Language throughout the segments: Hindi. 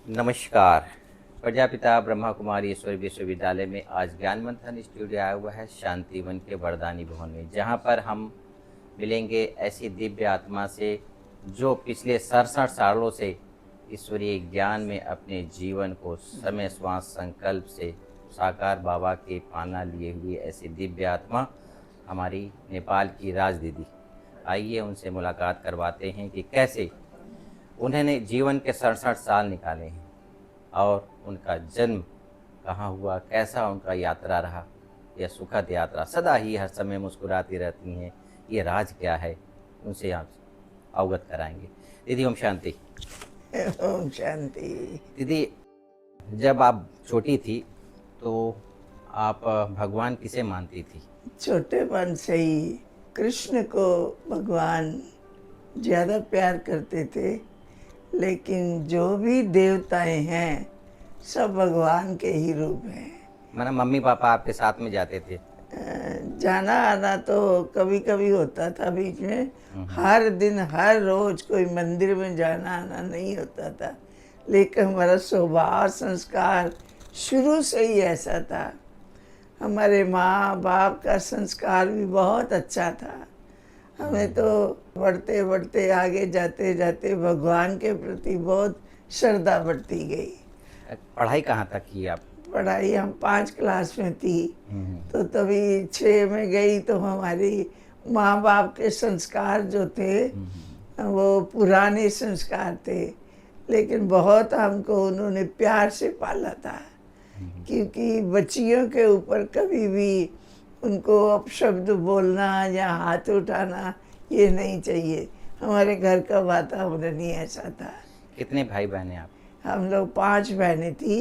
नमस्कार। प्रजापिता ब्रह्मा कुमारी ईश्वरी विश्वविद्यालय में आज ज्ञान मंथन स्टूडियो आया हुआ है शांतिवन के वरदानी भवन में, जहां पर हम मिलेंगे ऐसी दिव्य आत्मा से जो पिछले 67 सालों से ईश्वरीय ज्ञान में अपने जीवन को समय श्वास संकल्प से साकार बाबा के पाना लिए हुए ऐसी दिव्य आत्मा हमारी नेपाल की राज दीदी। आइए उनसे मुलाकात करवाते हैं कि कैसे उन्होंने जीवन के 67 साल निकाले हैं और उनका जन्म कहाँ हुआ, कैसा उनका यात्रा रहा। यह सुखद यात्रा सदा ही हर समय मुस्कुराती रहती हैं, ये राज क्या है, उनसे आप अवगत कराएंगे। दीदी ओम शांति। ओम शांति। दीदी, जब आप छोटी थी तो आप भगवान किसे मानती थी? छोटेपन से ही कृष्ण को भगवान ज़्यादा प्यार करते थे, लेकिन जो भी देवताएं हैं सब भगवान के ही रूप हैं। माना मम्मी पापा आपके साथ में जाते थे? जाना आना तो कभी कभी होता था बीच में, हर दिन हर रोज कोई मंदिर में जाना आना नहीं होता था, लेकिन हमारा स्वभाव संस्कार शुरू से ही ऐसा था। हमारे माँ बाप का संस्कार भी बहुत अच्छा था। हमें तो बढ़ते बढ़ते आगे जाते जाते भगवान के प्रति बहुत श्रद्धा बढ़ती गई। पढ़ाई कहाँ तक की आप? पढ़ाई हम 5 क्लास में थी, तो तभी 6 में गई तो हमारी माँ बाप के संस्कार जो थे वो पुराने संस्कार थे, लेकिन बहुत हमको उन्होंने प्यार से पाला था, क्योंकि बच्चियों के ऊपर कभी भी उनको अपशब्द बोलना या हाथ उठाना ये नहीं चाहिए। हमारे घर का वातावरण ही ऐसा था। कितने भाई बहन हैं आप? हम लोग 5 बहनें थी।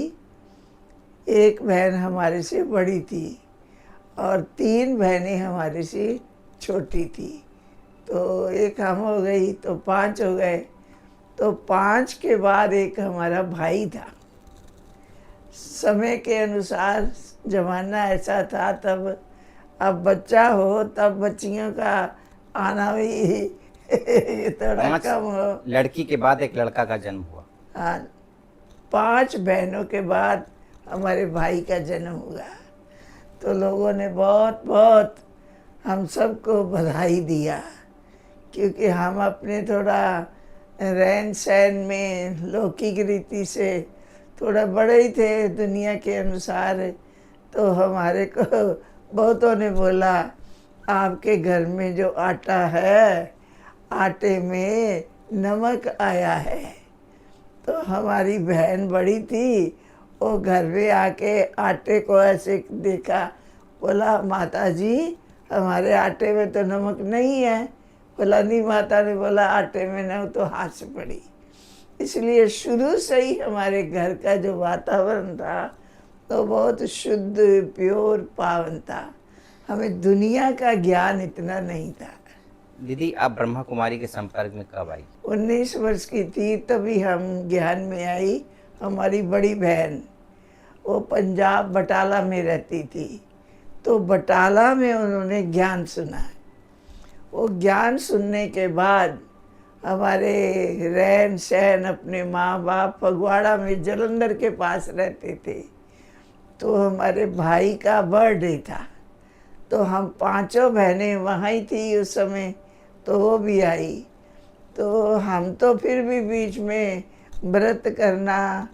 एक बहन हमारे से बड़ी थी और 3 बहनें हमारे से छोटी थी। तो एक हम हो गई तो 5 हो गए। तो 5 के बाद एक हमारा भाई था। समय के अनुसार जमाना ऐसा था, तब अब बच्चा हो तब बच्चियों का आना भी थोड़ा कम हो। लड़की के बाद एक लड़का का जन्म हुआ। हाँ, 5 बहनों के बाद हमारे भाई का जन्म हुआ। तो लोगों ने बहुत बहुत हम सबको बधाई दिया, क्योंकि हम अपने थोड़ा रहन सहन में लौकिक रीति से थोड़ा बड़े ही थे दुनिया के अनुसार। तो हमारे को बहुतों ने बोला, आपके घर में जो आटा है आटे में नमक आया है। तो हमारी बहन बड़ी थी, वो घर में आके आटे को ऐसे देखा, बोला माता जी हमारे आटे में तो नमक नहीं है। बोला नहीं, माता ने बोला आटे में न, तो हाथ से पड़ी। इसलिए शुरू से ही हमारे घर का जो वातावरण था तो बहुत शुद्ध प्योर पावन था। हमें दुनिया का ज्ञान इतना नहीं था। दीदी, आप ब्रह्मा कुमारी के संपर्क में कब आई? 19 वर्ष की थी तभी हम ज्ञान में आई। हमारी बड़ी बहन वो पंजाब बटाला में रहती थी, तो बटाला में उन्होंने ज्ञान सुना। वो ज्ञान सुनने के बाद हमारे रहन सहन अपने माँ बाप फगवाड़ा में जलंधर के पास रहते थे। तो हमारे भाई का बर्थडे था, तो हम 5 बहनें वहाँ ही थी उस समय, तो वो भी आई। तो हम तो फिर भी बीच में व्रत करना,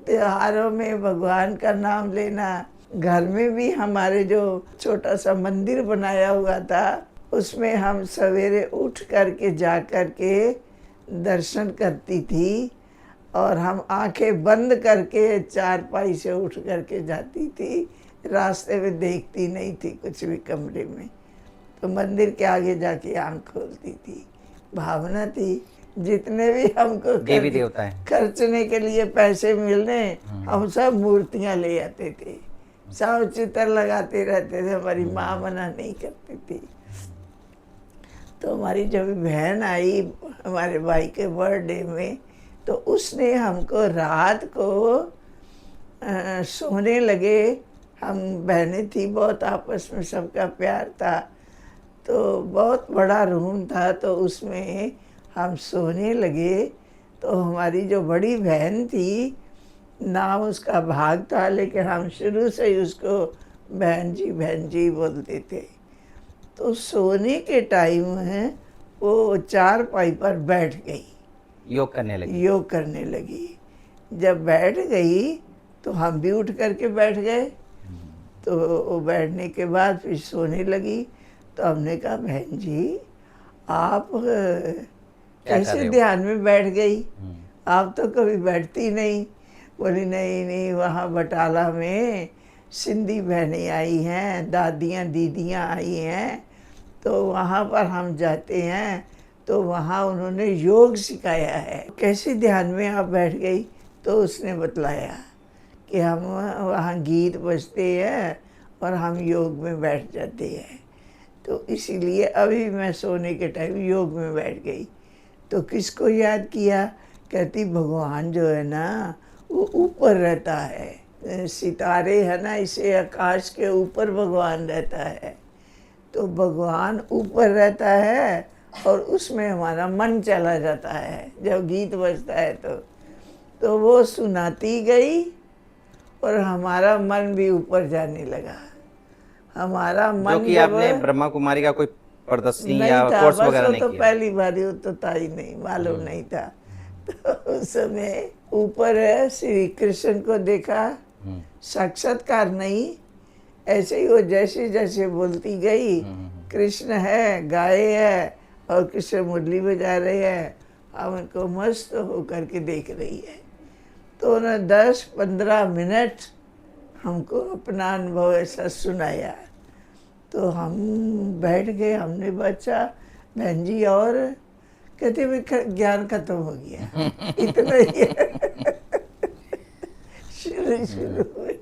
त्योहारों में भगवान का नाम लेना, घर में भी हमारे जो छोटा सा मंदिर बनाया हुआ था उसमें हम सवेरे उठ करके जा कर के दर्शन करती थी, और हम आंखें बंद करके चारपाई से उठ करके जाती थी। रास्ते में देखती नहीं थी कुछ भी कमरे में, तो मंदिर के आगे जाके आंख खोलती थी। भावना थी जितने भी हमको देवी देवता हैं खर्चने के लिए पैसे मिलने, हम सब मूर्तियां ले आते थे, सब चित्र लगाते रहते थे। हमारी माँ मना नहीं करती थी। तो हमारी जब बहन आई हमारे भाई के बर्थडे में, तो उसने हमको रात को सोने लगे। हम बहनें थी बहुत, आपस में सबका प्यार था, तो बहुत बड़ा रूम था, तो उसमें हम सोने लगे। तो हमारी जो बड़ी बहन थी नाम उसका भाग था, लेकिन हम शुरू से ही उसको बहन जी बोलते थे। तो सोने के टाइम है वो चारपाई पर बैठ गई, योग करने लगी। योग करने लगी। जब बैठ गई तो हम भी उठ करके बैठ गए। तो वो बैठने के बाद फिर सोने लगी। तो हमने कहा बहन जी आप क्या कर कैसे रहे हो? ध्यान में बैठ गई, आप तो कभी बैठती नहीं। बोली नहीं नहीं, वहाँ बटाला में सिंधी बहनें आई हैं, दादियाँ दीदियाँ आई हैं, तो वहाँ पर हम जाते हैं, तो वहाँ उन्होंने योग सिखाया है। कैसे ध्यान में आप बैठ गई? तो उसने बतलाया कि हम वहाँ गीत बजते हैं और हम योग में बैठ जाते हैं, तो इसीलिए अभी मैं सोने के टाइम योग में बैठ गई। तो किसको याद किया? कहती भगवान जो है ना वो ऊपर रहता है, सितारे है ना, इसे आकाश के ऊपर भगवान रहता है। तो भगवान ऊपर रहता है और उसमें हमारा मन चला जाता है जब गीत बजता है। तो वो सुनाती गई और हमारा मन भी ऊपर जाने लगा। हमारा जो मन कि जब आपने ब्रह्मा कुमारी का कोई प्रदर्शनी नहीं या था, कोर्स बस वगैरह वो नहीं तो किया? पहली बार ही, वो तो था ही नहीं, मालूम नहीं था। तो उस समय ऊपर है श्री कृष्ण को देखा, साक्षात्कार नहीं, ऐसे ही वो जैसे जैसे बोलती गई कृष्ण है, गाय है और कृष्ण मुरली बजा रहे हैं, हम उनको मस्त होकर के देख रही है। तो उन्होंने 10-15 मिनट हमको अपना अनुभव ऐसा सुनाया। तो हम बैठ गए, हमने बचा बहन जी और कहते भाई ज्ञान खत्म हो गया, इतना ही है। शुरू में।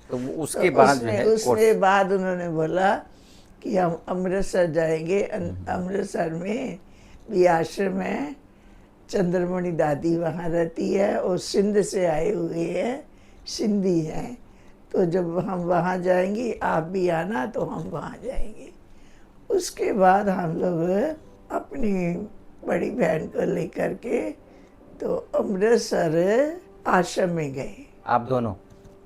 तो तो उसके बाद जो उसने है उसके कोर्स। बाद उन्होंने बोला कि हम अमृतसर जाएंगे। अमृतसर में भी आश्रम है, चंद्रमणि दादी वहाँ रहती है और सिंध से आए हुए हैं, सिंधी हैं। तो जब हम वहाँ जाएंगे आप भी आना, तो हम वहाँ जाएंगे। उसके बाद हम लोग अपनी बड़ी बहन को लेकर के तो अमृतसर आश्रम में गए। आप दोनों?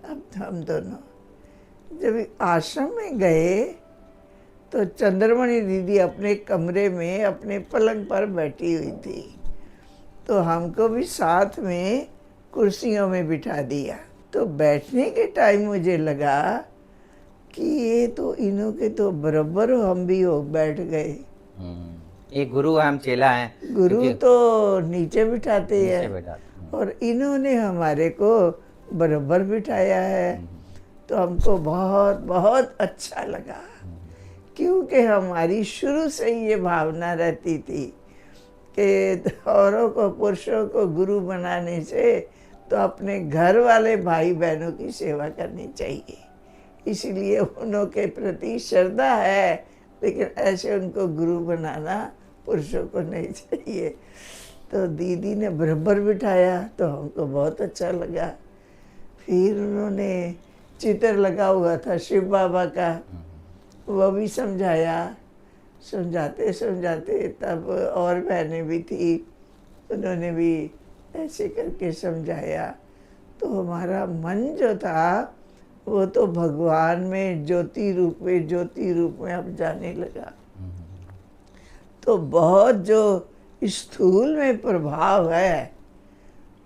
अब हम दोनों जब आश्रम में गए तो चंद्रमणि दीदी अपने कमरे में अपने पलंग पर बैठी हुई थी। तो हमको भी साथ में कुर्सियों में बिठा दिया। तो बैठने के टाइम मुझे लगा कि ये तो इन्हों के तो बराबर हम भी हो बैठ गए। ये गुरु है, हम चेला हैं, गुरु क्योंकि तो नीचे बिठाते नीचे हैं बैठा। और इन्होंने हमारे को बराबर बिठाया है। तो हमको बहुत बहुत अच्छा लगा, क्योंकि हमारी शुरू से ही ये भावना रहती थी कि औरों को, पुरुषों को गुरु बनाने से तो अपने घर वाले भाई बहनों की सेवा करनी चाहिए। इसलिए उनों के प्रति श्रद्धा है, लेकिन ऐसे उनको गुरु बनाना पुरुषों को नहीं चाहिए। तो दीदी ने बराबर बिठाया तो हमको बहुत अच्छा लगा। फिर उन्होंने चित्र लगा हुआ था शिव बाबा का, वो भी समझाया। समझाते समझाते तब और बहनें भी थी, उन्होंने भी ऐसे करके समझाया। तो हमारा मन जो था वो तो भगवान में ज्योति रूप में अब जाने लगा। तो बहुत जो स्थूल में प्रभाव है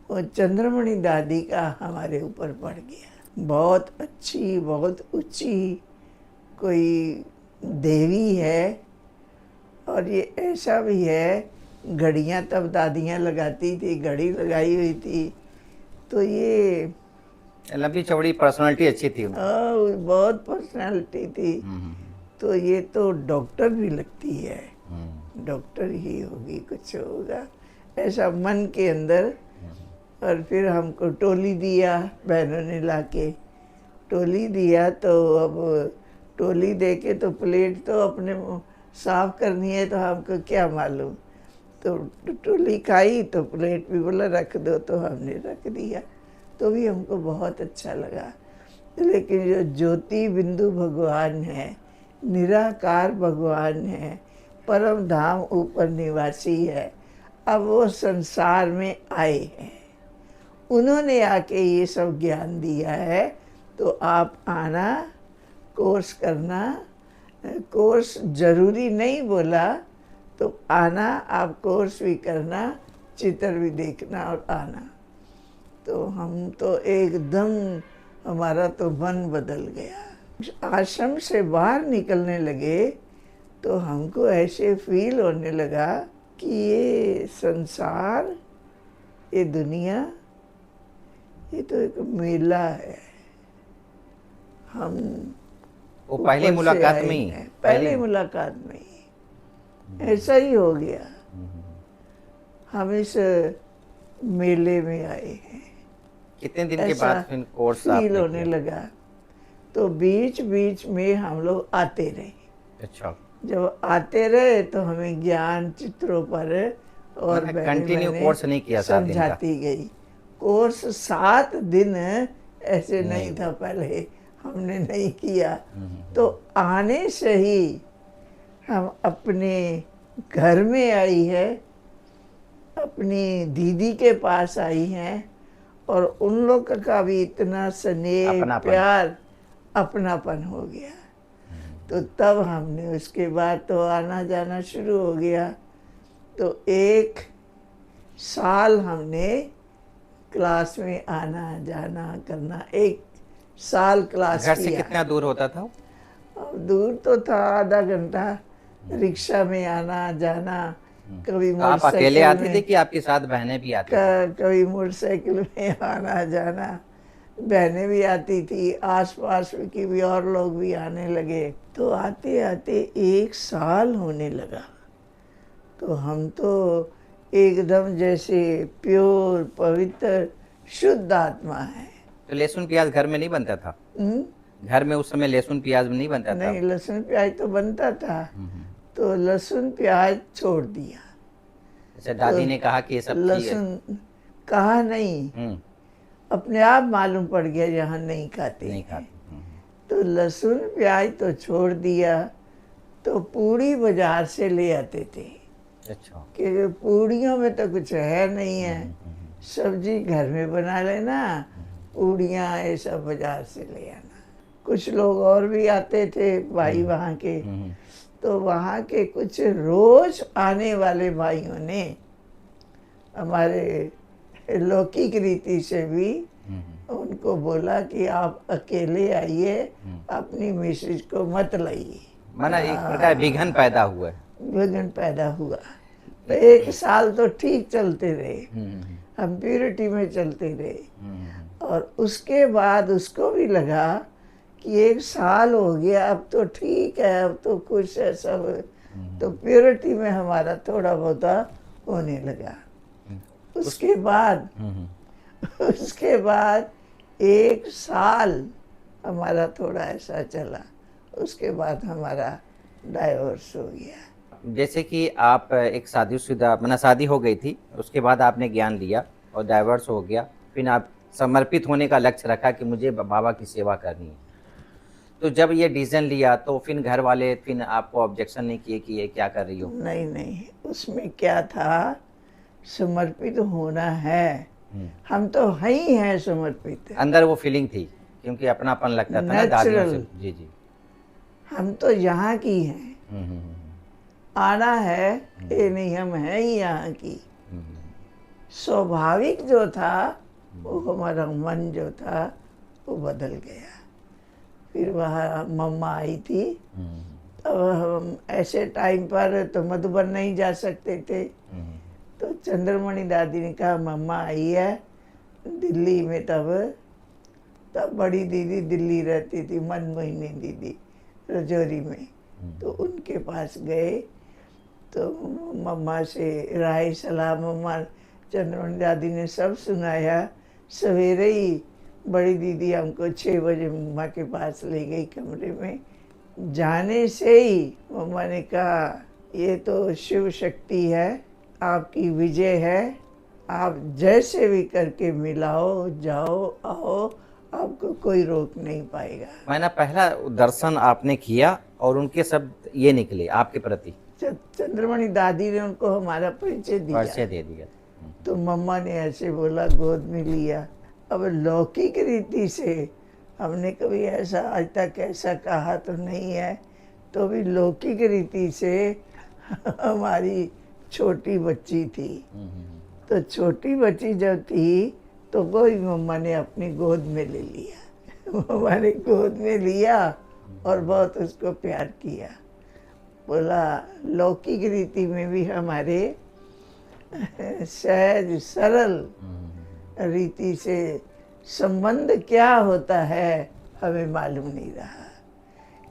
वो चंद्रमणि दादी का हमारे ऊपर पड़ गया। बहुत अच्छी, बहुत ऊंची कोई देवी है। और ये ऐसा भी है, घड़ियाँ तब दादियाँ लगाती थी, घड़ी लगाई हुई थी। तो ये लंबी चौड़ी पर्सनालिटी अच्छी थी उनकी। बहुत पर्सनालिटी थी। तो ये तो डॉक्टर भी लगती है, डॉक्टर ही होगी, कुछ होगा ऐसा मन के अंदर। और फिर हमको टोली दिया, बहनों ने लाके टोली दिया। तो अब टोली दे के तो प्लेट तो अपने साफ करनी है, तो हमको क्या मालूम। तो टोली खाई तो प्लेट भी बोला रख दो, तो हमने रख दिया। तो भी हमको बहुत अच्छा लगा। लेकिन जो ज्योति बिंदु भगवान है, निराकार भगवान है, परम धाम ऊपर निवासी है, अब वो संसार में आए हैं। उन्होंने आके ये सब ज्ञान दिया है। तो आप आना, कोर्स करना। कोर्स ज़रूरी नहीं बोला, तो आना, आप कोर्स भी करना, चित्र भी देखना और आना। तो हम तो एकदम, हमारा तो मन बदल गया। आश्रम से बाहर निकलने लगे तो हमको ऐसे फील होने लगा कि ये संसार, ये दुनिया, ये तो एक मेला है। हम वो पहली ऊपर से मुलाकात आए में ही हैं, पहली मुलाकात में ही ऐसा ही हो गया। हम इस मेले में आए हैं, कितने दिन के ऐसा बाद फिर कोर्स फील आपने होने किया? लगा। तो बीच बीच में हम लोग आते रहे। अच्छा, जब आते रहे तो हमें ज्ञान चित्रों पर और मैंने बहने कंटिन्यू बहने कोर्स नहीं किया 7 दिन का। समझाती गई। कोर्स 7 दिन ऐसे नहीं नहीं था, पहले हमने नहीं किया। हम्म, तो आने से ही हम अपने घर में आई है, अपनी दीदी के पास आई हैं, और उन लोग का भी इतना स्नेह, अपनापन। प्यार, अपनापन हो गया। तो तब हमने, उसके बाद तो आना जाना शुरू हो गया। तो 1 साल हमने क्लास में आना जाना करना, 1 साल क्लास घर से किया। कितना दूर होता था? अब दूर तो था, आधा घंटा रिक्शा में आना जाना, कभी तो आप अकेले मोटरसाइकिल आते थे में, कि आपके साथ बहनें भी आती थी? कभी मोटरसाइकिल में आना जाना। बहनें भी आती थी, आसपास की भी और लोग भी आने लगे। तो आते आते 1 साल होने लगा। तो हम तो एकदम जैसे प्योर, पवित्र, शुद्ध आत्मा है। तो लहसुन प्याज घर में नहीं बनता था? घर में उस समय लहसुन प्याज नहीं बनता था? नहीं, लहसुन प्याज तो बनता था। तो लहसुन प्याज छोड़ दिया। अच्छा, दादी ने कहा कि ये सब ठीक है। लहसुन कहा नहीं, अपने आप मालूम पड़ गया यहाँ नहीं खाते नहीं हैं। खाते। तो लहसुन प्याज तो छोड़ दिया। तो पूड़ी बाजार से ले आते थे, अच्छा। कि पूड़ियों में तो कुछ है नहीं है, सब्जी घर में बना लेना, पूड़ियाँ ये सब बाजार से ले आना। कुछ लोग और भी आते थे, भाई वहाँ के। तो वहाँ के कुछ रोज आने वाले भाइयों ने हमारे लौकिक रीति से भी उनको बोला कि आप अकेले आइए, अपनी मिसेज को मत लाइए। माना एक प्रकार विघन पैदा हुआ है। विघन पैदा हुआ। तो 1 साल तो ठीक चलते रहे, हम प्यूरिटी में चलते रहे। और उसके बाद उसको भी लगा कि 1 साल हो गया, अब तो ठीक है, अब तो खुश है सब। तो प्योरिटी में हमारा थोड़ा बहुत होने लगा। उसके बाद 1 साल हमारा थोड़ा ऐसा चला। उसके बाद हमारा डाइवोर्स हो गया। जैसे कि आप एक शादीशुदा, माना शादी हो गई थी, उसके बाद आपने ज्ञान लिया और डाइवोर्स हो गया, फिर आप समर्पित होने का लक्ष्य रखा कि मुझे बाबा की सेवा करनी है। तो जब ये डिसीजन लिया तो फिर घर वाले फिर आपको ऑब्जेक्शन नहीं किए कि ये क्या कर रही हो? नहीं नहीं, उसमें क्या था, समर्पित होना है। हम तो हैं ही हैं समर्पित। अंदर वो फीलिंग थी, क्योंकि अपनापन लगता था ना दादियों से। जी जी। हम तो यहाँ की हैं, आना है ये नहीं, हम हैं ही यहाँ की। स्वाभाविक जो था, वो हमारा मन जो था वो बदल गया। फिर वहाँ मम्मा आई थी। तब हम ऐसे टाइम पर तो मधुबन नहीं जा सकते थे। तो चंद्रमणि दादी ने कहा मम्मा आई है दिल्ली में। तब बड़ी दीदी दिल्ली रहती थी, मनमोहिनी दीदी, रजौरी में। तो उनके पास गए। तो मम्मा से राय सलाह, मम्मा चंद्रमणि दादी ने सब सुनाया। सवेरे ही बड़ी दीदी हमको 6 बजे मम्मा के पास ले गई कमरे में। जाने से ही मम्मा ने कहा ये तो शिव शक्ति है, आपकी विजय है, आप जैसे भी करके मिलाओ, जाओ आओ, आपको कोई रोक नहीं पाएगा। मैंने पहला दर्शन आपने किया और उनके शब्द ये निकले आपके प्रति? चंद्रमणि दादी ने उनको हमारा परिचय दे दिया। तो मम्मा ने ऐसे बोला, गोद में लिया। अब लौकिक रीति से हमने कभी ऐसा आज तक ऐसा कहा तो नहीं है, तो भी लौकिक रीति से हमारी छोटी बच्ची थी। तो छोटी बच्ची जब थी तो वो ही मम्मा ने अपनी गोद में ले लिया। मम्मा ने गोद में लिया और बहुत उसको प्यार किया। बोला लौकिक रीति में भी हमारे सहज सरल रीति से संबंध क्या होता है हमें मालूम नहीं रहा,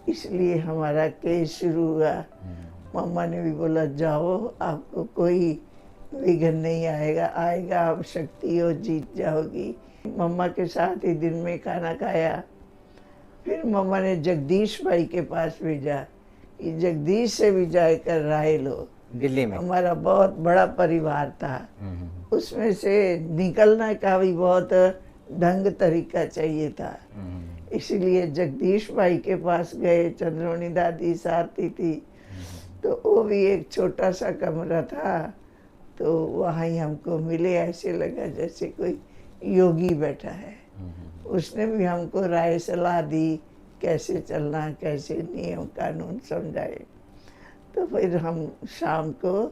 इसलिए हमारा केस शुरू हुआ। मम्मा ने भी बोला जाओ, आपको कोई विघ्न नहीं आएगा, आएगा आप शक्ति हो, जीत जाओगी। मम्मा के साथ ही दिन में खाना खाया। फिर मम्मा ने जगदीश भाई के पास भेजा कि जगदीश से भी जाकर राय लो। दिल्ली में हमारा बहुत बड़ा परिवार था, उसमें से निकलने का भी बहुत ढंग तरीका चाहिए था। इसलिए जगदीश भाई के पास गए। चंद्रमणि दादी साथी थी, तो वो भी एक छोटा सा कमरा था, तो वहाँ ही हमको मिले। ऐसे लगा जैसे कोई योगी बैठा है। उसने भी हमको राय सलाह दी कैसे चलना, कैसे नियम कानून समझाए। तो फिर हम शाम को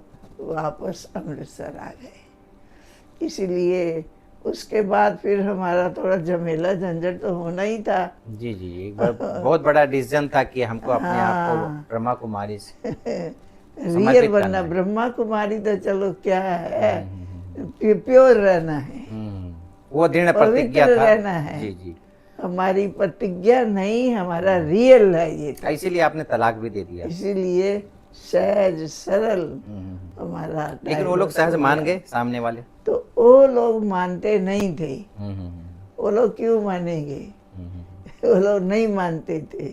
वापस अमृतसर आ गए। इसीलिए उसके बाद फिर हमारा थोड़ा झमेला झंझट तो होना ही था। जी जी, एक बार बहुत बड़ा डिसीजन था कि हमको अपने आप को हाँ। ब्रह्मा कुमारी से रियल समर्पित बनना, करना है। ब्रह्मा कुमारी तो चलो क्या है, प्योर रहना है, वो दृढ़ प्रतिज्ञा पवित्र था। रहना है। जी जी, हमारी प्रतिज्ञा नहीं, हमारा रियल है ये तो। इसीलिए आपने तलाक भी दे दिया। इसीलिए सहज सरल हमारा लेकिन वो लोग divorce सहज हो मान गया। गए सामने वाले। तो वो लोग मानते नहीं थे। वो लोग क्यों मानेंगे? वो लोग नहीं मानते थे।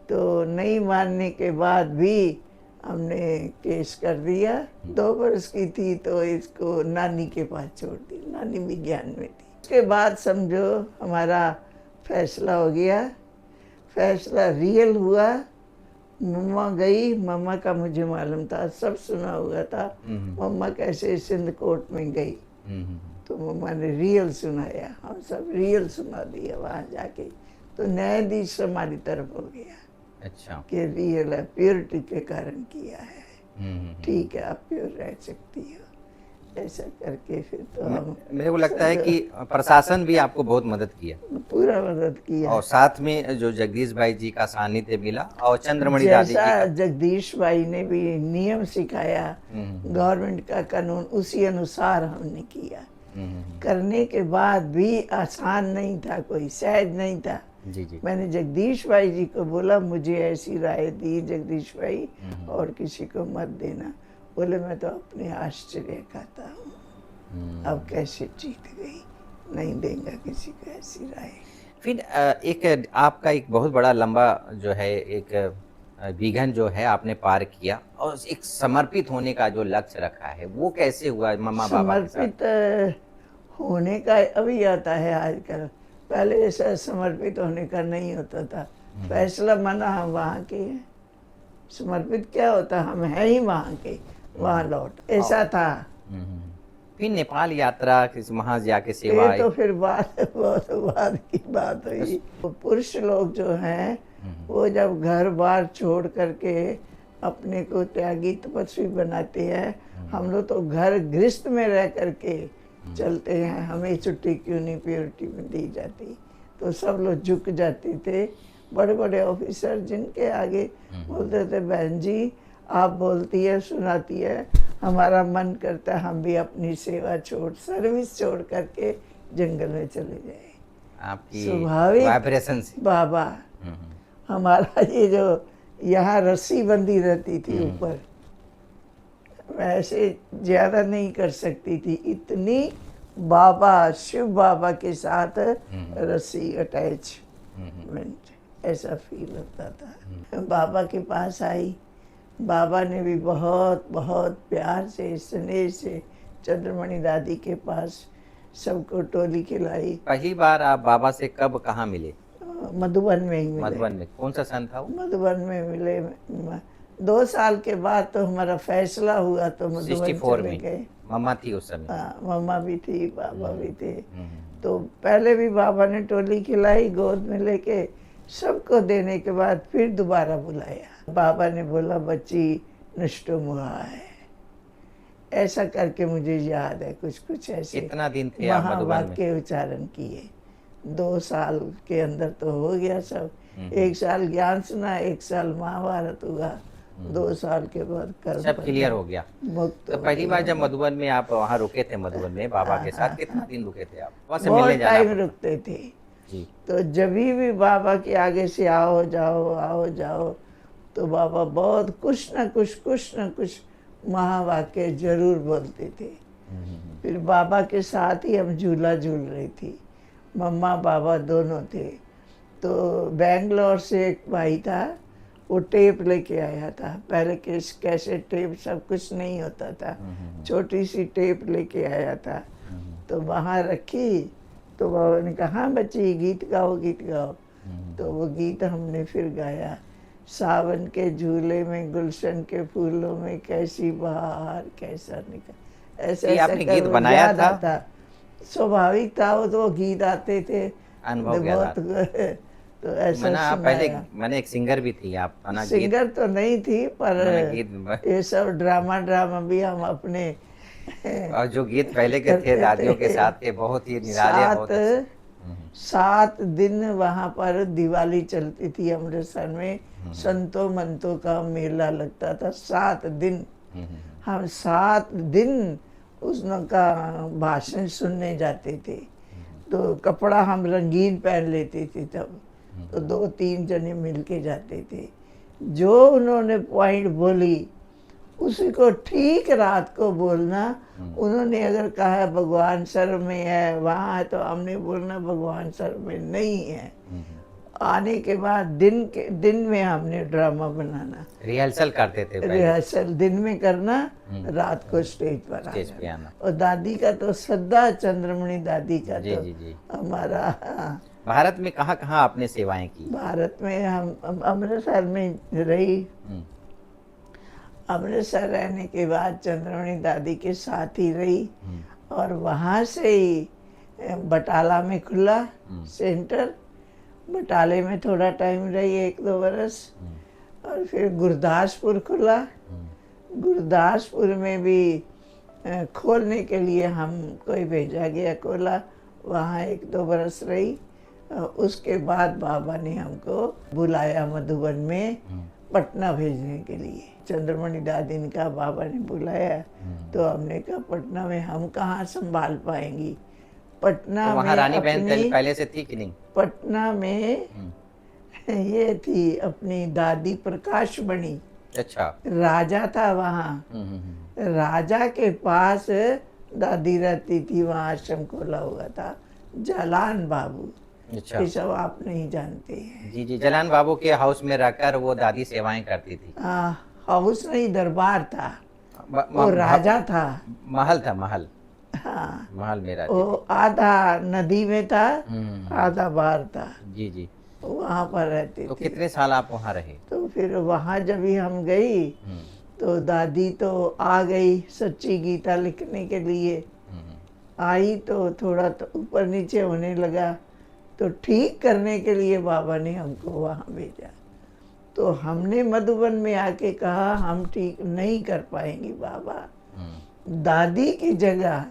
तो नहीं मानने के बाद भी हमने केस कर दिया। 2 बरस की थी तो इसको नानी के पास छोड़ दी। नानी विज्ञान में थी। उसके बाद समझो हमारा फैसला हो गया। फैसला रियल हुआ। मम्मा गई। मम्मा का मुझे मालूम था, सब सुना हुआ था। मम्मा कैसे सिंध कोर्ट में गई, तो मम्मा ने रियल सुनाया। हम सब रियल सुना दिया वहाँ जाके। तो न्यायाधीश हमारी तरफ हो गया अच्छा। कि रियल है, प्योरिटी के कारण किया है, ठीक है आप प्योर रह सकती हो। ऐसा करके फिर तो हम मेरे को लगता है कि प्रशासन भी आपको बहुत मदद किया, पूरा मदद किया। और साथ में जो जगदीश भाई जी का सानिध्य मिला और चंद्रमणि दादी जी जैसा का। जगदीश भाई ने भी नियम सिखाया, गवर्नमेंट का कानून, उसी अनुसार हमने किया। करने के बाद भी आसान नहीं था, कोई सहज नहीं था। जी जी, मैंने जगदीश भाई जी को बोला मुझे ऐसी राय दी जगदीश भाई, और किसी को मत देना। बोले मैं तो अपने आश्चर्य खाता हूँ, अब कैसे जीत गई, नहीं देंगे किसी को ऐसी राय। फिर एक आपका एक बहुत बड़ा लंबा जो है एक विघन जो है आपने पार किया, और एक समर्पित होने का जो लक्ष्य रखा है वो कैसे हुआ मम्मा बाबा के साथ? समर्पित होने का अभी आता है आजकल, पहले ऐसा समर्पित होने का नहीं होता था। फैसला माना हम वहाँ के हैं, समर्पित क्या होता, हम हैं ही वहाँ के, वहाँ लौट, ऐसा था। फिर नेपाल यात्रा वहाँ जाके सेवा ये आई। तो फिर बहुत बाद की बात हुई। तो पुरुष लोग जो हैं वो जब घर बार छोड़ करके अपने को त्यागी तपस्वी बनाते हैं, हम लोग तो घर गृहस्थ में रह करके चलते हैं, हमें छुट्टी क्यों नहीं प्योरिटी में दी जाती। तो सब लोग झुक जाते थे। बड़े बड़े ऑफिसर जिनके आगे बोलते थे बहन जी आप बोलती है सुनाती है, हमारा मन करता है हम भी अपनी सेवा छोड़, सर्विस छोड़ करके जंगल में चले जाए। आपकी स्वाभाविक वाइब्रेशन से। बाबा हमारा ये जो यहाँ रस्सी बंदी रहती थी ऊपर, वैसे ज्यादा नहीं कर सकती थी, इतनी बाबा शिव बाबा के साथ रस्सी अटैचमेंट, ऐसा फील होता था। बाबा के पास आई, बाबा ने भी बहुत बहुत प्यार से स्नेह से चंद्रमणि दादी के पास सबको टोली खिलाई। पहली बार आप बाबा से कब कहाँ मिले? मधुबन में ही मिले। मधुबन में? कौन सा सन था वो? मधुबन में मिले, 2 साल के बाद तो हमारा फैसला हुआ तो मधुबन 64 चले में गए। मम्मा थी उस समय। हाँ, मम्मा भी थी, पापा भी थे। हम्म, तो पहले भी बाबा ने टोली खिलाई गोद में लेके, सबको देने के बाद फिर दोबारा बुलाया। बाबा ने बोला बच्ची नष्टो मुआ है, ऐसा करके मुझे याद है, कुछ कुछ ऐसे कितना दिन थे आप मधुबन में? महावाक्य उच्चारण किए। 2 साल के अंदर तो हो गया सब। 1 साल ज्ञान सुना, 1 साल महाभारत हुआ, 2 साल के बाद कर्म सब पर क्लियर हो गया। मुक्त तो हो पहली बार गए। जब मधुबन में आप वहाँ रुके थे, मधुबन में बाबा के साथ कितना दिन रुके थे आप? वहाँ से बहुत मिलने जाना टाइम पड़ता? रुकते थे। जी। तो जब भी बाबा के आगे से आओ जाओ, तो बाबा बहुत कुछ न कुछ महावाक्य जरूर बोलते थे। फिर बाबा के साथ ही हम झूला झूल रही थी, मम्मा बाबा दोनों थे। तो बेंगलोर से एक भाई था, वो टेप लेके आया था। पहले कैसे टेप सब कुछ नहीं होता था, छोटी सी टेप लेके आया था। तो वहाँ रखी, तो बाबा ने कहा हाँ बच्ची गीत गाओ गीत गाओ। तो वो गीत हमने फिर गाया, सावन के झूले में गुलशन के फूलों में कैसी बहार कैसा निकल, ऐसा ये ऐसा आपने कर गीत वो बनाया याद था? आता। स्वाभाविक था वो, तो गीत आते थे अनुभव तो के आधार बहुत तो ऐसा मैंने आप पहले सुनाया। मैंने एक सिंगर भी थी आप, है ना? गीत सिंगर तो नहीं थी, पर मैंने गीत ये सब ड्रामा भी हम अपने और जो गीत पहले के थे करते दादियों के थे। साथ के, बहुत ही निराले, बहुत अच्छे। 7 दिन वहाँ पर दिवाली चलती थी अमृतसर में, संतों मंतों का मेला लगता था 7 दिन। हम 7 दिन उसका भाषण सुनने जाते थे। तो कपड़ा हम रंगीन पहन लेते थे तब, तो 2-3 जने मिल के जाते थे। जो उन्होंने पॉइंट बोली उसी को ठीक रात को बोलना। उन्होंने अगर कहा भगवान सर में है, वहाँ है, तो हमने बोलना भगवान सर में नहीं है। आने के बाद दिन में हमने ड्रामा बनाना, रिहर्सल करते थे पहले, रिहर्सल दिन में करना, रात को स्टेज पर आ स्टेज पे जाना। आना। और दादी का तो श्रद्धा चंद्रमणि दादी का जी तो जी जी। हमारा भारत में कहाँ कहाँ आपने सेवाएं की? भारत में हम अमृतसर में रही। हम्म, अमृतसर रहने के बाद चंद्रमणि दादी के साथ ही रही, और वहाँ से ही बटाला में खुला सेंटर। बटाले में थोड़ा टाइम रही, 1-2 बरस, और फिर गुरदासपुर खुला। गुरदासपुर में भी खोलने के लिए हमको ही भेजा गया, खोला, वहाँ 1-2 बरस रही। उसके बाद बाबा ने हमको बुलाया मधुबन में पटना भेजने के लिए। चंद्रमणि दादी ने कहा बाबा ने बुलाया, तो हमने कहा पटना में हम कहाँ संभाल पाएंगी। पटना तो वहाँ में रानी बहन अपनी, पहले से थी कि नहीं? पटना में ये थी अपनी दादी प्रकाश बनी, अच्छा। राजा था वहाँ, राजा के पास दादी रहती थी, वहाँ आश्रम खोला हुआ था, जालान बाबू। अच्छा। ये सब आप नहीं जानते हैं। जी जी, जलान बाबू के हाउस में रहकर वो दादी सेवाएं करती थी। हाउस नहीं, दरबार था, वो म- राजा था। महल था, महल, हाँ, महल में रहती वो आधा नदी में था, थी। आधा बाहर था, जी जी। वहाँ पर रहते तो थे। कितने साल आप वहाँ रहे? तो फिर वहाँ जब भी हम गई, तो दादी तो आ गई सच्ची गीता लिखने के लिए। आई तो थोड़ा तो ऊपर नीचे होने लगा, तो ठीक करने के लिए बाबा ने हमको वहाँ भेजा। तो हमने मधुबन में आके कहा हम ठीक नहीं कर पाएंगे बाबा, दादी की जगह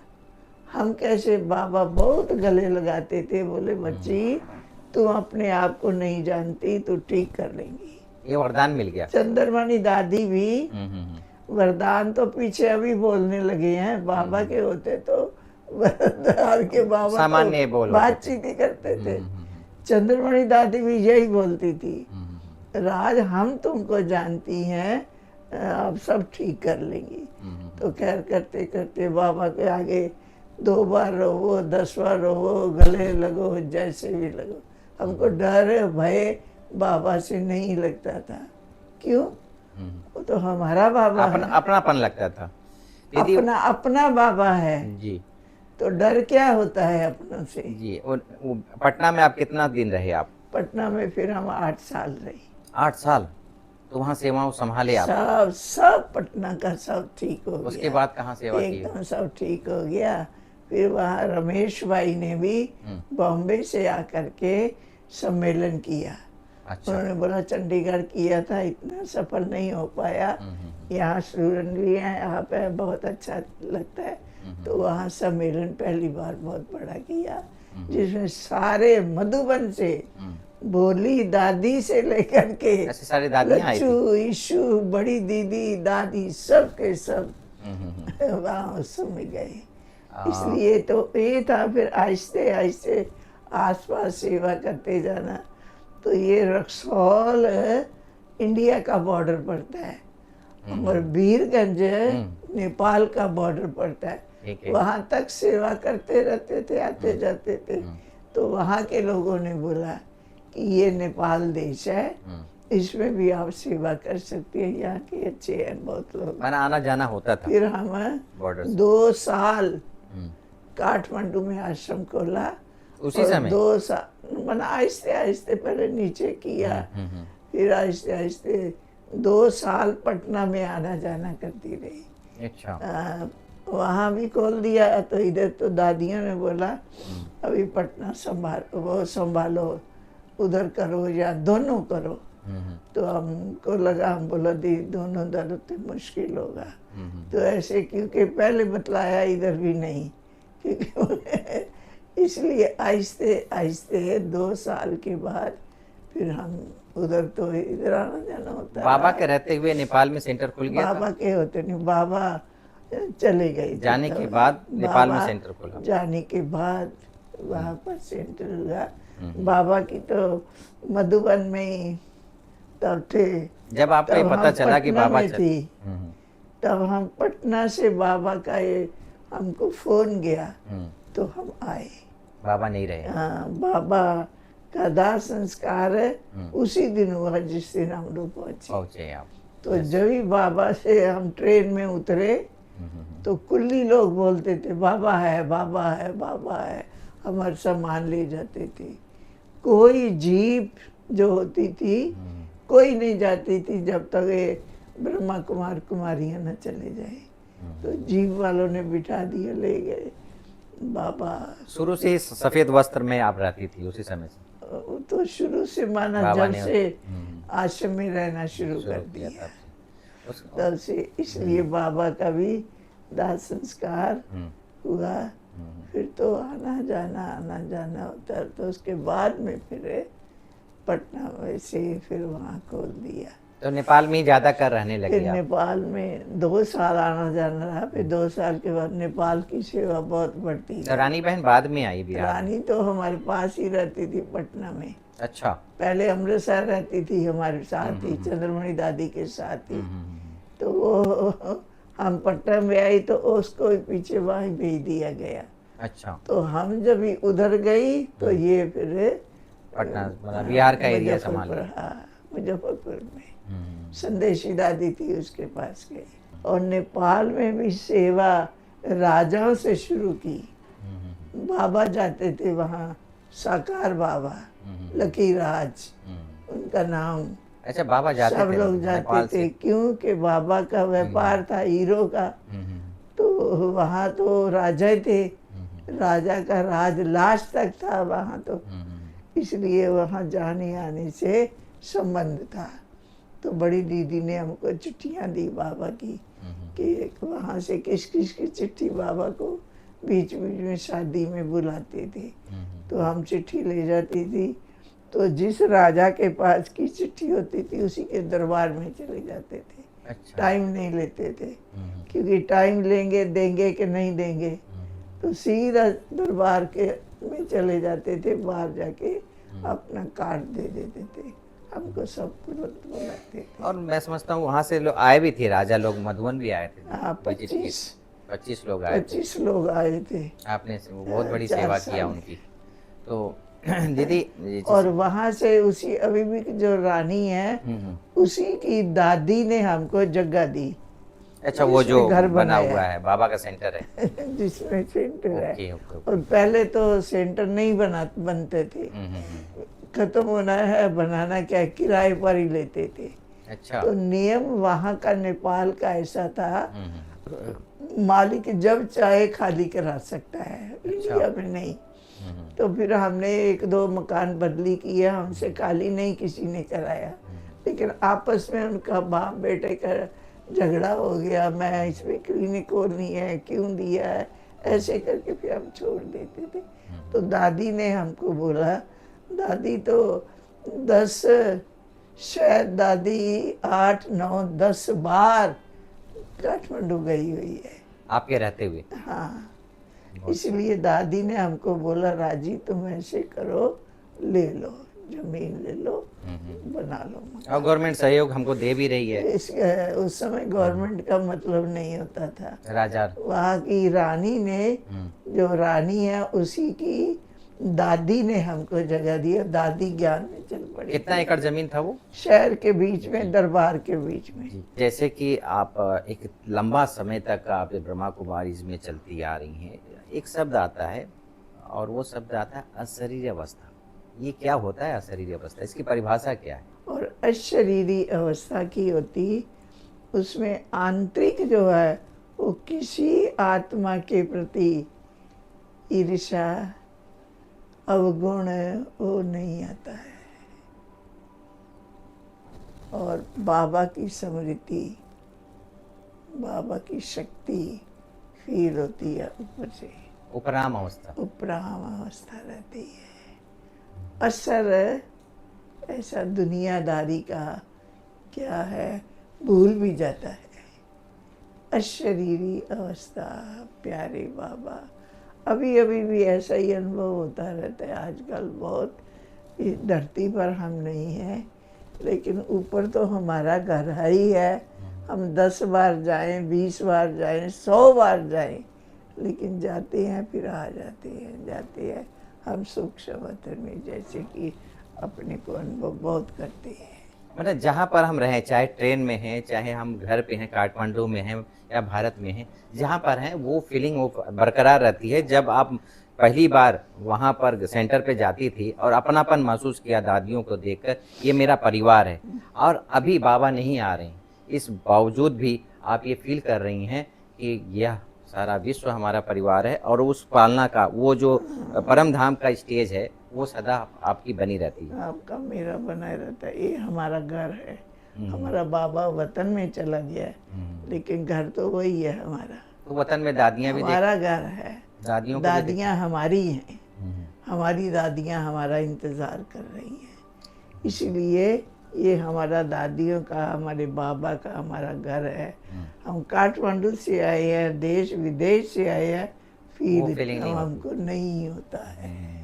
हम कैसे। बाबा बहुत गले लगाते थे, बोले बच्ची तू अपने आप को नहीं जानती, तू ठीक कर लेंगी। ये वरदान मिल गया। चंद्रमणि दादी भी वरदान तो पीछे अभी बोलने लगे हैं, बाबा के होते तो वरदान के बाबा सामान्य तो बोल होते थे। बातचीत ही करते थे। चंद्रमणि दादी भी यही बोलती थी, राज हम तुमको जानती हैं, आप सब ठीक कर लेंगी। तो खैर करते करते बाबा के आगे 2 बार रहो, 10 बार रहो, गले लगो, जैसे भी लगो, हमको डर भय बाबा से नहीं लगता था। क्यों? वो तो हमारा बाबा है, अपनापन लगता था। दीदी अपना बाबा है, जी तो डर क्या होता है अपनों से। जी। वो पटना में आप कितना दिन रहे आप? पटना में फिर हम 8 साल रही। 8 साल। तो वहाँ सेवाओं संभाले आप? सब सब पटना का सब ठीक हो उसके गया, बाद कहाँ सेवा की? एकदम सब ठीक हो गया। फिर वहाँ रमेश भाई ने भी बॉम्बे से आकर के सम्मेलन किया। अच्छा। उन्होंने बोला चंडीगढ़ किया था, इतना सफल नहीं हो पाया, यहाँ स्टूडेंट भी हैं, यहाँ पे बहुत अच्छा लगता है। तो वहाँ सम्मेलन पहली बार बहुत बड़ा किया, जिसमें सारे मधुबन से बोली दादी से लेकर के ऐसे सारी दादियाँ आई थी? लच्चू, ईशू, बड़ी दीदी, दादी, सब के सब वहाँ उस समय गए। इसलिए तो ये था। फिर आहिस्ते आहिस्ते आसपास सेवा करते जाना। तो ये रक्सौल इंडिया का बॉर्डर पड़ता है और वीरगंज नेपाल का बॉर्डर पड़ता है। ठीक है। वहाँ तक सेवा करते रहते थे, आते जाते थे। तो वहाँ के लोगों ने बोला कि ये नेपाल देश है, इसमें भी आप सेवा कर सकती है, यहाँ के अच्छे हैं बहुत लोग। मैंने आना जाना होता था फिर हम बॉर्डर से? 2 साल काठमांडू में आश्रम खोला। उसी और समय? 2 साल मैंने आहिस्ते आहिस्ते पहले नीचे किया, फिर आहिस्ते आहिस्ते 2 साल पटना में आना जाना करती रही। अच्छा। वहाँ भी खोल दिया। तो इधर तो दादियों ने बोला अभी पटना संभालो, उधर करो या दोनों करो। तो हमको लगा, हम बोला दी दोनों दर तो मुश्किल होगा। तो ऐसे क्योंकि पहले बतलाया इधर भी नहीं, क्योंकि इसलिए आहिस्ते आहिस्ते 2 साल के बाद फिर हम उधर, तो इधर आना जाना होता है। बाबा के रहते हुए नेपाल में सेंटर खुल गया था? बाबा के होते नहीं, बाबा चले गए थे। जाने के बाद नेपाल में सेंटर खुला? जाने के बाद वहाँ पर सेंटर हुआ। बाबा की तो मधुबन में ही तब थे। जब आपको ये तब पता हम चला कि पटना बाबा में थी, तब हम पटना से बाबा का ये हमको फोन गया तो हम आए। बाबा नहीं रहे? हाँ, बाबा का दाह संस्कार उसी दिन हुआ जिस दिन हम लोग पहुंचे आप? तो जब ही बाबा से हम ट्रेन में उतरे तो कुल्ली लोग बोलते थे बाबा है, बाबा है, बाबा है, हमारे सामान ले जाते थे। कोई जीप जो होती थी कोई नहीं जाती थी जब तक ये ब्रह्मा कुमार कुमारियाँ न चले जाए। तो जीप वालों ने बिठा दिए, ले गए। बाबा शुरू से ही सफेद वस्त्र में आप रहती थी उसी समय से? तो शुरू से माना बाबा जब ने से आश्रम में रहना शुरू कर दिया तब से। इसलिए बाबा का भी दाह संस्कार हुआ। फिर तो आना जाना होता है। तो उसके बाद में फिर पटना में से फिर वहाँ खोल दिया। तो नेपाल में ही ज्यादा कर रहने लगे फिर आप? नेपाल में 2 साल आना जाना रहा। फिर 2 साल के बाद नेपाल की सेवा बहुत बढ़ती तो गई। रानी बहन बाद में आई बिहार? रानी तो हमारे पास ही रहती थी पटना में। अच्छा। पहले अमृतसर रहती थी हमारे साथ ही, चंद्रमणि दादी के साथ ही। तो वो हम पटना में आई तो उसको पीछे वहाँ भेज दिया गया। अच्छा। तो हम जब भी उधर गई तो ये फिर पटना मतलब बिहार का एरिया संभाल लिया? हाँ, मुजफ्फरपुर में संदेशी दादी थी, उसके पास गई। और नेपाल में भी सेवा राजाओं से शुरू की। बाबा जाते थे वहाँ, साकार बाबा, लकीराज उनका नाम। अच्छा, बाबा जाते सब थे लोग नेपाल जाते से? थे क्योंकि बाबा का व्यापार था हीरो का। तो वहाँ तो राजा थे, राजा का राज लास्ट तक था वहाँ तो, इसलिए वहाँ जाने आने से संबंध था। तो बड़ी दीदी ने हमको चिट्ठियाँ दी बाबा की कि वहाँ से किस किस की चिट्ठी बाबा को बीच बीच में शादी में बुलाते थे। तो हम चिट्ठी ले जाती थी। तो जिस राजा के पास की चिट्ठी होती थी उसी के दरबार में चले जाते थे। अच्छा। टाइम नहीं लेते थे, क्योंकि टाइम लेंगे देंगे कि नहीं देंगे। तो सीधा दरबार के में चले जाते थे, बाहर जाके अपना कार्ड दे देते थे, हमको सब कुछ बुलाते थे। और मैं समझता हूँ वहाँ से लोग आए भी थे, राजा लोग मधुबन भी आए थे? हाँ, 25 लोग आए थे। 25 लोग आए थे। आपने बहुत बड़ी 4 सेवा साल किया में। उनकी। तो दीदी और वहाँ से उसी अभी भी जो रानी है उसी की दादी ने हमको जगह दी। अच्छा, वो जो जिसमें घर बना बनाया हुआ है बाबा का सेंटर है? जिसमें सेंटर है। Okay, okay. और पहले तो सेंटर नहीं बनते थे, खत्म होना है, बनाना क्या है, किराए पर ही लेते थे। अच्छा। तो नियम वहाँ का नेपाल का ऐसा था, हम्म। मालिक जब चाहे खाली करा सकता है, अच्छा। इंडिया में नहीं। हम्म। तो फिर हमने एक दो मकान बदली किया, हमसे खाली नहीं किसी ने कराया। लेकिन आपस में उनका बाप बेटे का झगड़ा हो गया, मैं इसमें क्लिनिक नहीं है, क्यों दिया है, ऐसे करके फिर हम छोड़ देते थे। तो दादी ने हमको बोला, दादी तो 10, शायद दादी 8 9 10 बार काठमांडू गई हुई है। आपके रहते हुए? हाँ, बहुत इसलिए दादी ने हमको बोला, राजी तुम ऐसे करो, ले लो, जमीन ले लो, बना लो और मकान। गवर्नमेंट सहयोग हमको दे भी रही है। उस समय गवर्नमेंट का मतलब नहीं होता था। राजा। वहाँ की रानी ने, जो रानी है उसी की दादी ने हमको जगह दिया, दादी ज्ञान में चल पड़ी। कितना एकड़ जमीन था वो? शहर के बीच में, दरबार के बीच में। जैसे कि आप एक लंबा समय तक आप ब्रह्मा कुमारीज में चलती आ रही हैं, एक शब्द आता है और वो शब्द आता है अशरीरी अवस्था। ये क्या होता है अशरीरी अवस्था, इसकी परिभाषा क्या है? और अशरीरी अवस्था की होती, उसमें आंतरिक जो है वो किसी आत्मा के प्रति ईर्ष्या, अवगुण वो नहीं आता है। और बाबा की स्मृति, बाबा की शक्ति फील होती है ऊपर से, उपराम अवस्था। उपराम अवस्था रहती है। असर ऐसा दुनियादारी का क्या है, भूल भी जाता है। अशरीरी अवस्था, प्यारे बाबा। अभी अभी भी ऐसा ही अनुभव होता रहता है। आजकल बहुत, इस धरती पर हम नहीं हैं, लेकिन ऊपर तो हमारा घर ही है। हम 10 बार जाएं, 20 बार जाएं, 100 बार जाएं, लेकिन जाते हैं फिर आ जाते हैं, जाते हैं। हम सूक्ष्म वतन में जैसे कि अपने को अनुभव बहुत करते हैं। मतलब जहाँ पर हम रहें, चाहे ट्रेन में हैं, चाहे हम घर पे हैं, काठमांडू में हैं या भारत में हैं, जहाँ पर हैं वो फीलिंग वो बरकरार रहती है। जब आप पहली बार वहाँ पर सेंटर पे जाती थी और अपनापन महसूस किया दादियों को देखकर, ये मेरा परिवार है, और अभी बाबा नहीं आ रहे हैं, इस बावजूद भी आप ये फील कर रही हैं कि यह सारा विश्व हमारा परिवार है, और उस पालना का वो जो परम धाम का स्टेज है वो सदा आपकी बनी रहती है। आपका मेरा बनाए रहता है। ये हमारा घर है। हमारा बाबा वतन में चला गया है, लेकिन घर तो वही है हमारा। तो वतन में दादियाँ भी हमारा घर है। दादियों को भी दादियाँ हमारी हैं, हमारी दादियाँ हमारा इंतज़ार कर रही हैं। इसलिए ये हमारा दादियों का, हमारे बाबा का हमारा घर है। हम काठमांडू से आए हैं, देश विदेश से आए हैं, वो फिर फीलिंग नहीं होती। हमको नहीं होता है।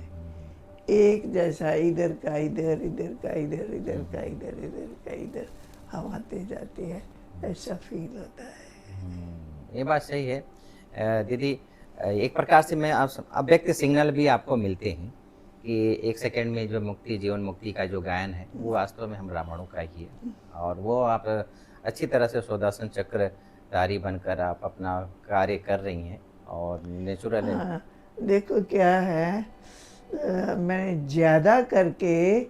एक जैसा, इधर का इधर, इधर का इधर, इधर का इधर, इधर का इधर, हम आते जाते हैं, ऐसा फील होता है। ये बात सही है। दीदी, एक प्रकार से मैं अब व्यक्त सिग्नल भी आपको मिलते हैं कि एक सेकंड में जो मुक्ति, जीवन मुक्ति का जो गायन है वो वास्तव में हम ब्राह्मणों का ही है, और वो आप अच्छी तरह से सुदर्शन चक्रधारी बनकर आप अपना कार्य कर रही हैं, और नेचुरल है। हाँ, देखो क्या है, मैंने ज़्यादा करके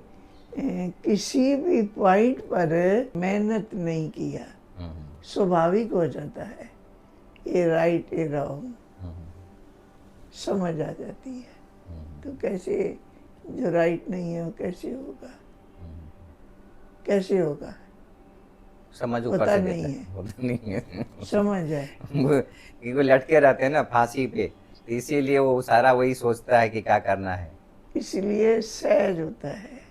किसी भी पॉइंट पर मेहनत नहीं किया, स्वाभाविक हो जाता है। ये राइट, ये रॉन्ग समझ आ जाती है। तो कैसे, जो राइट नहीं है वो कैसे होगा, कैसे होगा, समझ ऊपर पता से नहीं देता है, होता नहीं है। समझ है। वो लटके रहते हैं ना फांसी पे, तो इसीलिए वो सारा वही सोचता है कि क्या करना है। इसलिए सहज होता है।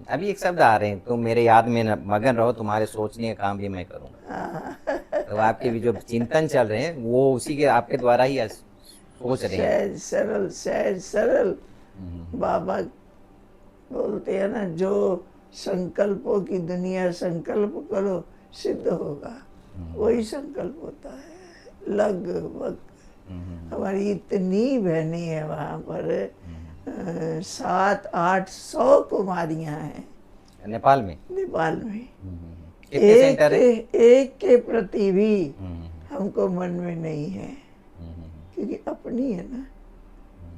अभी एक शब्द आ रहे हैं, तुम मेरे याद में मगन रहो, तुम्हारे सोचने का काम भी मैं करूंगा। तो आपके भी जो चिंतन चल रहे हैं वो उसी के, आपके द्वारा ही सोच रहे हैं। सहज सरल, सहज सरल। बाबा बोलते हैं ना, जो संकल्पों की दुनिया, संकल्प करो सिद्ध होगा, वही संकल्प होता है लगभग। हमारी इतनी बहनें हैं वहाँ पर, 700-800 कुमारियाँ हैं नेपाल में। नेपाल में। कितने सेंटर है? एक के प्रति भी हमको मन में नहीं है, क्योंकि अपनी है ना,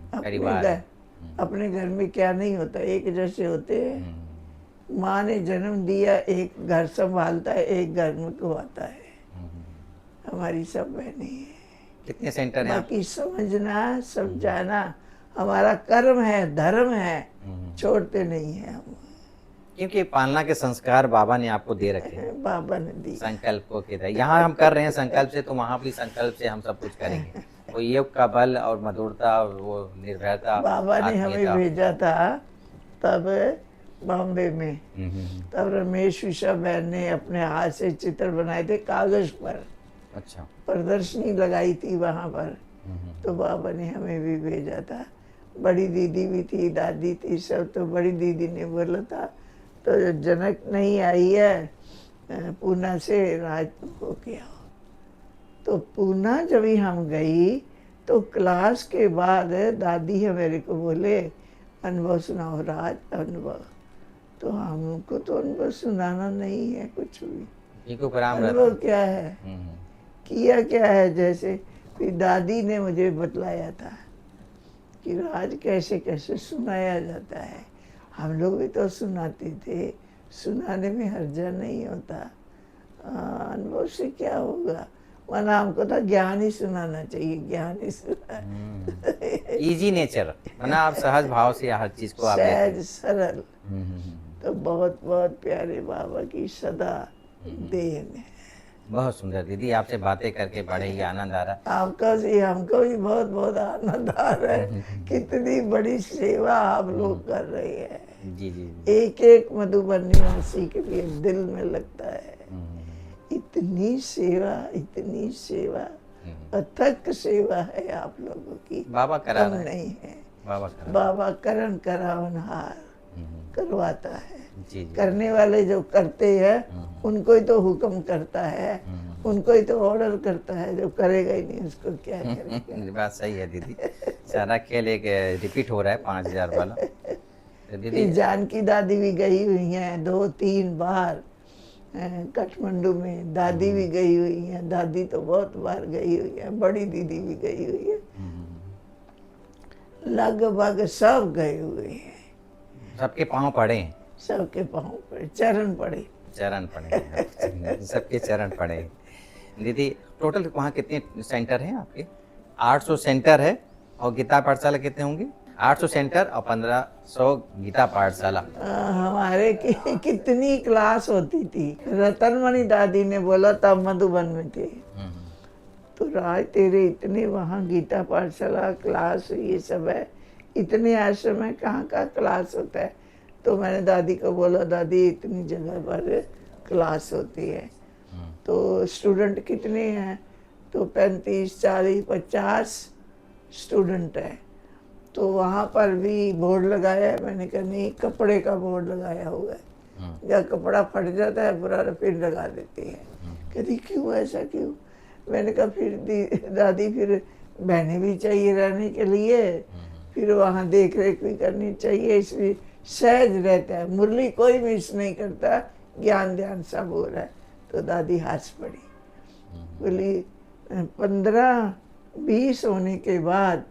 अपने परिवार घर, है। अपने घर में क्या नहीं होता, एक जैसे होते हैं, माँ ने जन्म दिया, एक घर संभालता है, एक घर में खुआता है। हमारी सब बहनें हैं। कितने सेंटर हैं आप? बाकी समझना समझाना हमारा कर्म है, धर्म है, छोड़ते नहीं है हम। क्योंकि पालना के संस्कार बाबा ने आपको दे रखे हैं, बाबा ने दिया। संकल्पों के तहत। यहाँ हम कर रहे हैं संकल्प से, तो वहाँ भी संकल्प से हम सब कुछ करेंगे। वो योग का बल और मधुरता और वो निर्भयता, बाबा ने हमें आत्मीयता। भेजा था तब बॉम्बे में, तब रमेश उषा बहन ने अपने हाथ से चित्र बनाए थे कागज पर, अच्छा। प्रदर्शनी लगाई थी वहाँ पर। तो बाबा ने हमें भी भेजा था। बड़ी दीदी भी थी, दादी थी, सब। तो बड़ी दीदी ने बोला था तो जनक नहीं आई है पूना से, राज हो गया। तो पूना जब ही हम गई तो क्लास के बाद दादी है मेरे को बोले अनुभव सुनाओ राज, अनुभव। तो हमको तो अनुभव सुनाना नहीं है कुछ भी। इनको प्रणाम अनुभव क्या है, किया क्या है। जैसे फिर दादी ने मुझे बतलाया था कि राज कैसे कैसे सुनाया जाता है। हम लोग भी तो सुनाते थे, सुनाने में हर्जा नहीं होता। अनुभव से क्या होगा, वरना हमको तो ज्ञान ही सुनाना चाहिए, ज्ञान ही सुना। इजी नेचर, वरना आप सहज भाव से हर चीज को आप लेते हैं। सहज सरल। तो बहुत बहुत प्यारे बाबा की सदा देन है। बहुत सुंदर दीदी, आपसे बातें करके बड़े ही आनंद आ रहा हमको भी बहुत बहुत आनंद आ रहा है। कितनी बड़ी सेवा आप लोग कर रहे हैं। है। जी जी जी। एक एक मधुबनी वासी के लिए दिल में लगता है। इतनी सेवा, इतनी सेवा, अथक सेवा है आप लोगों की। बाबा करा कम रहे हैं। नहीं है। बाबा करा बाबा करण करावनहार करवाता है। जी जी। करने वाले जो करते हैं उनको ही तो हुक्म करता है, उनको ही तो ऑर्डर करता है। जो करेगा ही नहीं उसको क्या करेगा। बात सही है दीदी। सारा खेल एक रिपीट हो रहा है 5000 वाला। तो दीदी फिर जानकी दादी भी गई हुई हैं 2-3 बार काठमांडू में। दादी भी गई हुई हैं, दादी तो बहुत बार गई हुई है। बड़ी दीदी भी गई हुई है, लगभग सब गए हुए हैं। सबके पांव पड़े हैं। सबके पाँव पड़े, चरण पड़े। चरण पड़े हैं। सबके चरण पड़े हैं। दीदी टोटल वहाँ कितने सेंटर हैं आपके? 800 सेंटर है। और गीता पाठशाला कितने होंगे? 800 सेंटर और 1500 गीता पाठशाला। हमारे कितनी क्लास होती थी। रतनमणि दादी ने बोला तब मधुबन में थे, तो राज तेरे इतने वहाँ गीता पाठशाला क्लास ये सब है, इतने आश्रम में कहाँ का क्लास होता है। तो मैंने दादी को बोला दादी इतनी जगह पर क्लास होती है तो स्टूडेंट कितने हैं? तो 35, 40, 50 स्टूडेंट है। तो वहाँ पर भी बोर्ड लगाया है। मैंने कहा नहीं, कपड़े का बोर्ड लगाया हुआ है, जब कपड़ा फट जाता है पूरा फिर लगा देती है। कहती क्यों, ऐसा क्यों? मैंने कहा फिर दादी फिर बहनें भी चाहिए रहने के लिए, फिर वहाँ देख रेख भी करनी चाहिए, इसलिए सहज रहता है। मुरली कोई मिस नहीं करता, ज्ञान ध्यान सब हो रहा है। तो दादी हंस पड़ी, बोली 15-20 होने के बाद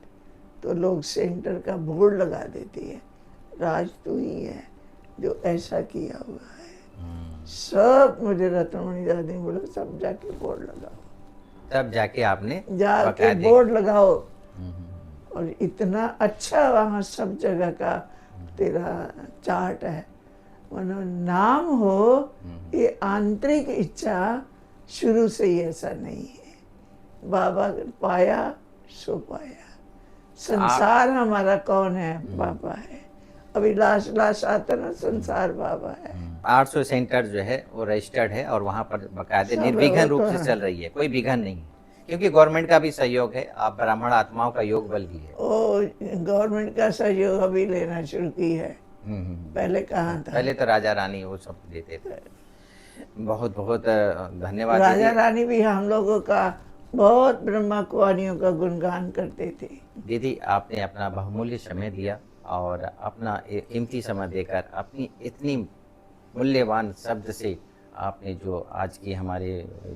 तो लोग सेंटर का बोर्ड लगा देती है, राज तू ही है जो ऐसा किया हुआ है। सब मुझे रत्नमणि दादी ने बोला सब जाके बोर्ड लगाओ, तब जाके आपने जाके बोर्ड लगाओ। और इतना अच्छा वहाँ सब जगह का तेरा चार्ट है। मानो नाम हो, ये आंतरिक इच्छा शुरू से ही ऐसा नहीं है। बाबा पाया सो पाया। संसार हमारा कौन है? बाबा है। अभी लाश आता ना, संसार बाबा है। 800 सेंटर जो है वो रजिस्टर्ड है और वहाँ पर बाकायदे निर्विघ्न रूप से चल रही है, कोई विघन नहीं है, क्योंकि गवर्नमेंट का भी सहयोग है। आप ब्राह्मण आत्माओं का योग बल भी है। ओ गवर्नमेंट का सहयोग अभी लेना शुरू की है, पहले कहाँ था? पहले तो राजा रानी वो सब देते थे। बहुत बहुत धन्यवाद राजा दीदी। रानी भी हम लोगों का बहुत ब्रह्मा कुमारियों का गुणगान करते थे। दीदी आपने अपना बहुमूल्य समय दिया और अपना कीमती समय देकर अपनी इतनी मूल्यवान शब्द से आपने जो आज की हमारे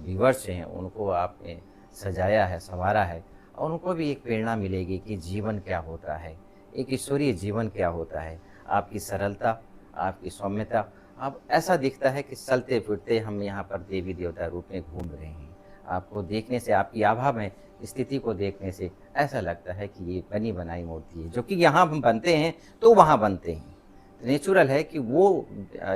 व्यूवर्स हैं उनको आपने सजाया है, संवारा है, और उनको भी एक प्रेरणा मिलेगी कि जीवन क्या होता है, एक ईश्वरीय जीवन क्या होता है। आपकी सरलता, आपकी सौम्यता, अब ऐसा दिखता है कि चलते फिरते हम यहाँ पर देवी देवता रूप में घूम रहे हैं। आपको देखने से, आपकी आभा में स्थिति को देखने से ऐसा लगता है कि ये बनी बनाई मूर्ति है, जो कि यहाँ हम बनते हैं तो वहाँ बनते हैं। नेचुरल है कि वो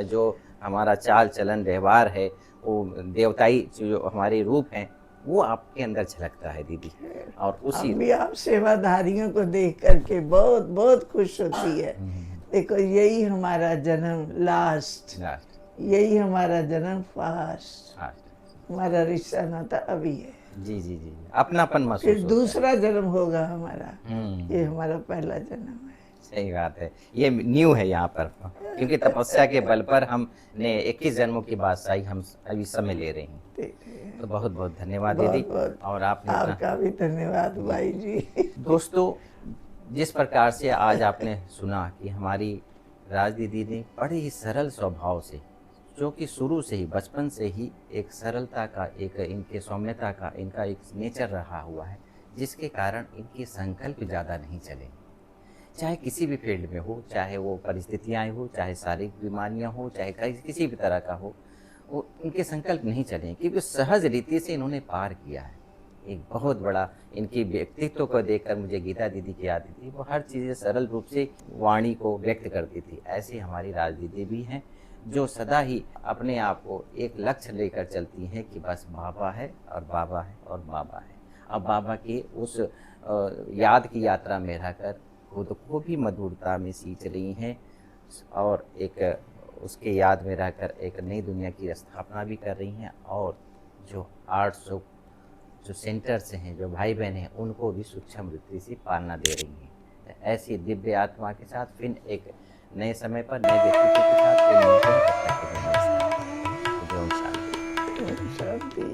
जो हमारा चाल चलन व्यवहार है, वो देवताई जो हमारे रूप हैं, वो आपके अंदर झलकता है दीदी। और उसी हम भी आप सेवाधारियों को देख करके बहुत बहुत खुश होती है। देखो यही हमारा जन्म लास्ट, यही हमारा जन्म फास्ट, हमारा रिश्ता नाता अभी है। जी जी जी, अपनापन महसूस फिर होता है। दूसरा जन्म होगा हमारा, ये हमारा पहला जन्म है। सही बात है, ये न्यू है यहाँ पर, क्योंकि तपस्या के बल पर हमने 21 जन्मों की बादशाही हम अभी समय ले रहे हैं। तो बहुत बहुत धन्यवाद दीदी। बहुत और आपने इतना, आपका भी धन्यवाद भाई जी। दोस्तों जिस प्रकार से आज आपने सुना कि हमारी राज दीदी ने बड़े ही सरल स्वभाव से, जो कि शुरू से ही बचपन से ही एक सरलता का, एक इनके सौम्यता का इनका एक नेचर रहा हुआ है, जिसके कारण इनके संकल्प ज़्यादा नहीं चले। चाहे किसी भी फील्ड में हो, चाहे वो परिस्थितियाँ हो, चाहे शारीरिक बीमारियाँ हो, चाहे किसी भी तरह का हो, वो इनके संकल्प नहीं चले, क्योंकि सहज रीति से इन्होंने पार किया है। एक बहुत बड़ा इनकी व्यक्तित्व को देखकर मुझे गीता दीदी की याद आती थी। वो हर चीज़ें सरल रूप से वाणी को व्यक्त करती थी। ऐसी हमारी राज दीदी भी हैं, जो सदा ही अपने आप को एक लक्ष्य लेकर चलती हैं कि बस बाबा है और बाबा है और बाबा है। अब बाबा के उस याद की यात्रा में रहकर खुद को भी मधुरता में सींच रही हैं, और एक उसके याद में रहकर एक नई दुनिया की स्थापना भी कर रही हैं। और जो 800 जो सेंटर्स हैं, जो भाई बहन हैं, उनको भी सूक्ष्म रीति से पालना दे रही हैं। ऐसी दिव्य आत्मा के साथ फिर एक नए समय पर नए व्यक्तित्व के साथ फिर मिलते हैं। तब तक के लिए नमस्कार। ओम शांति। शांति।